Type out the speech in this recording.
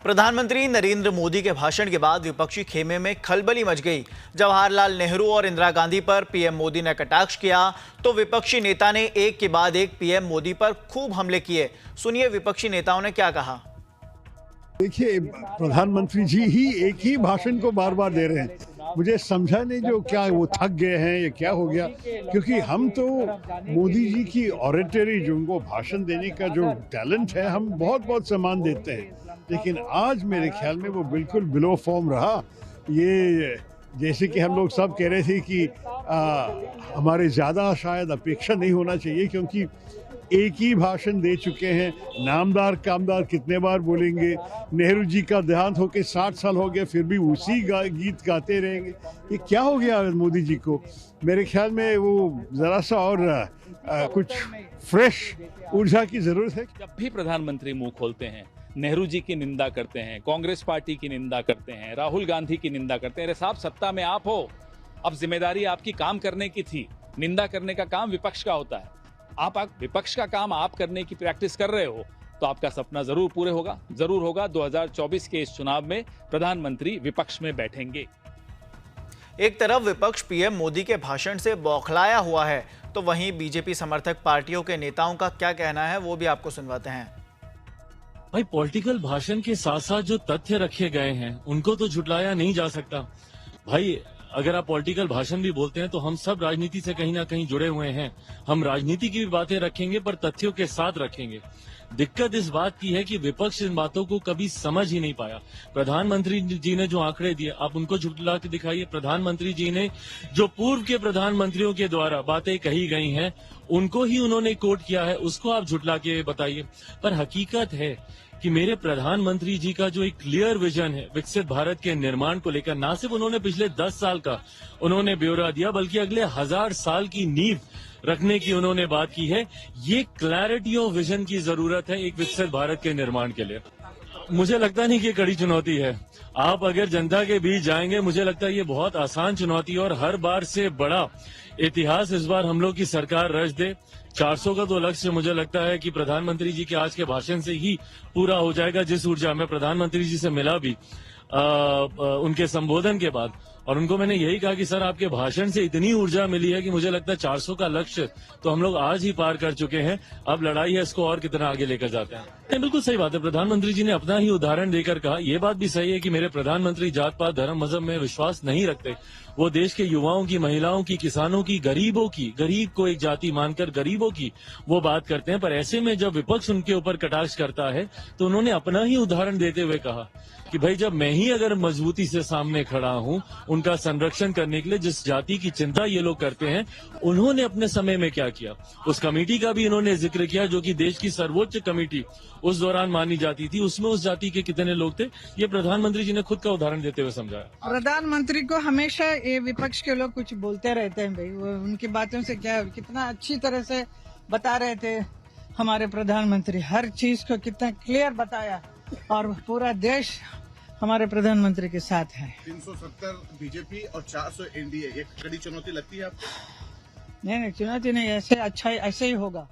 प्रधानमंत्री नरेंद्र मोदी के भाषण के बाद विपक्षी खेमे में खलबली मच गई। जवाहरलाल नेहरू और इंदिरा गांधी पर पीएम मोदी ने कटाक्ष किया तो विपक्षी नेता ने एक के बाद एक पीएम मोदी पर खूब हमले किए। सुनिए विपक्षी नेताओं ने क्या कहा। देखिए, प्रधानमंत्री जी ही एक ही भाषण को बार बार दे रहे हैं। मुझे समझा नहीं जो क्या वो थक गए हैं या क्या हो गया, क्योंकि हम तो मोदी जी की ऑरेटरी, जो उनको भाषण देने का जो टैलेंट है, हम बहुत बहुत सम्मान देते हैं। लेकिन आज मेरे ख्याल में वो बिल्कुल बिलो फॉर्म रहा। ये जैसे कि हम लोग सब कह रहे थे कि हमारे ज़्यादा शायद अपेक्षा नहीं होना चाहिए, क्योंकि एक ही भाषण दे चुके हैं। नामदार कामदार कितने बार बोलेंगे। नेहरू जी का देहांत होके 60 साल हो गए, फिर भी उसी गीत गाते रहेंगे। ये क्या हो गया मोदी जी को? मेरे ख्याल में वो ज़रा सा और कुछ फ्रेश ऊर्जा की ज़रूरत है। जब भी प्रधानमंत्री मुंह खोलते हैं, नेहरू जी की निंदा करते हैं, कांग्रेस पार्टी की निंदा करते हैं, राहुल गांधी की निंदा करते हैं। अरे साहब, सत्ता में आप हो, अब जिम्मेदारी आपकी काम करने की थी। निंदा करने का काम विपक्ष का होता है। आप विपक्ष का काम आप करने की प्रैक्टिस कर रहे हो तो आपका सपना जरूर पूरे होगा, जरूर होगा। 2024 के इस चुनाव में प्रधानमंत्री विपक्ष में बैठेंगे। एक तरफ विपक्ष पीएम मोदी के भाषण से बौखलाया हुआ है, तो वहीं बीजेपी समर्थक पार्टियों के नेताओं का क्या कहना है वो भी आपको सुनवाते हैं। भाई, पॉलिटिकल भाषण के साथ साथ जो तथ्य रखे गए हैं उनको तो झुटलाया नहीं जा सकता। भाई, अगर आप पॉलिटिकल भाषण भी बोलते हैं तो हम सब राजनीति से कहीं ना कहीं जुड़े हुए हैं। हम राजनीति की भी बातें रखेंगे, पर तथ्यों के साथ रखेंगे। दिक्कत इस बात की है कि विपक्ष इन बातों को कभी समझ ही नहीं पाया। प्रधानमंत्री जी ने जो आंकड़े दिए, आप उनको झुटला के दिखाइए। प्रधानमंत्री जी ने जो पूर्व के प्रधानमंत्रियों के द्वारा बातें कही गई हैं, उनको ही उन्होंने कोट किया है, उसको आप झुटला के बताइए। पर हकीकत है कि मेरे प्रधानमंत्री जी का जो एक क्लियर विजन है विकसित भारत के निर्माण को लेकर, ना सिर्फ उन्होंने पिछले 10 साल का उन्होंने ब्यौरा दिया, बल्कि अगले 1000 साल की नींव रखने की उन्होंने बात की है। ये क्लैरिटी ऑफ विजन की जरूरत है एक विकसित भारत के निर्माण के लिए। मुझे लगता नहीं कि कड़ी चुनौती है। आप अगर जनता के बीच जाएंगे, मुझे लगता है ये बहुत आसान चुनौती है और हर बार से बड़ा इतिहास इस बार हम लोग की सरकार रच दे। 400 का तो लक्ष्य मुझे लगता है कि प्रधानमंत्री जी के आज के भाषण से ही पूरा हो जाएगा। जिस ऊर्जा में प्रधानमंत्री जी से मिला भी उनके संबोधन के बाद, और उनको मैंने यही कहा कि सर, आपके भाषण से इतनी ऊर्जा मिली है कि मुझे लगता है 400 का लक्ष्य तो हम लोग आज ही पार कर चुके हैं। अब लड़ाई है इसको और कितना आगे लेकर जाते हैं। नहीं, बिल्कुल सही बात है। प्रधानमंत्री जी ने अपना ही उदाहरण देकर कहा। ये बात भी सही है कि मेरे प्रधानमंत्री जात पात धर्म मजहब में विश्वास नहीं रखते। वो देश के युवाओं की, महिलाओं की, किसानों की, गरीबों की, गरीब को एक जाति मानकर गरीबों की वो बात करते हैं। पर ऐसे में जब विपक्ष उनके ऊपर कटाक्ष करता है तो उन्होंने अपना ही उदाहरण देते हुए कहा कि भाई, जब मैं ही अगर मजबूती से सामने खड़ा हूं उनका संरक्षण करने के लिए, जिस जाति की चिंता ये लोग करते हैं, उन्होंने अपने समय में क्या किया। उस कमेटी का भी इन्होंने जिक्र किया जो कि देश की सर्वोच्च कमेटी उस दौरान मानी जाती थी। उसमें उस जाति के कितने लोग थे, ये प्रधानमंत्री जी ने खुद का उदाहरण देते हुए समझाया। प्रधानमंत्री को हमेशा ये विपक्ष के लोग कुछ बोलते रहते हैं। भाई, वो उनकी बातों से क्या, कितना अच्छी तरह से बता रहे थे हमारे प्रधानमंत्री। हर चीज को कितना क्लियर बताया और पूरा देश हमारे प्रधानमंत्री के साथ है। 370 बीजेपी और 400 एनडीए, एक कड़ी चुनौती लगती है आपको? नहीं, चुनौती नहीं, ऐसे अच्छा ऐसे ही होगा।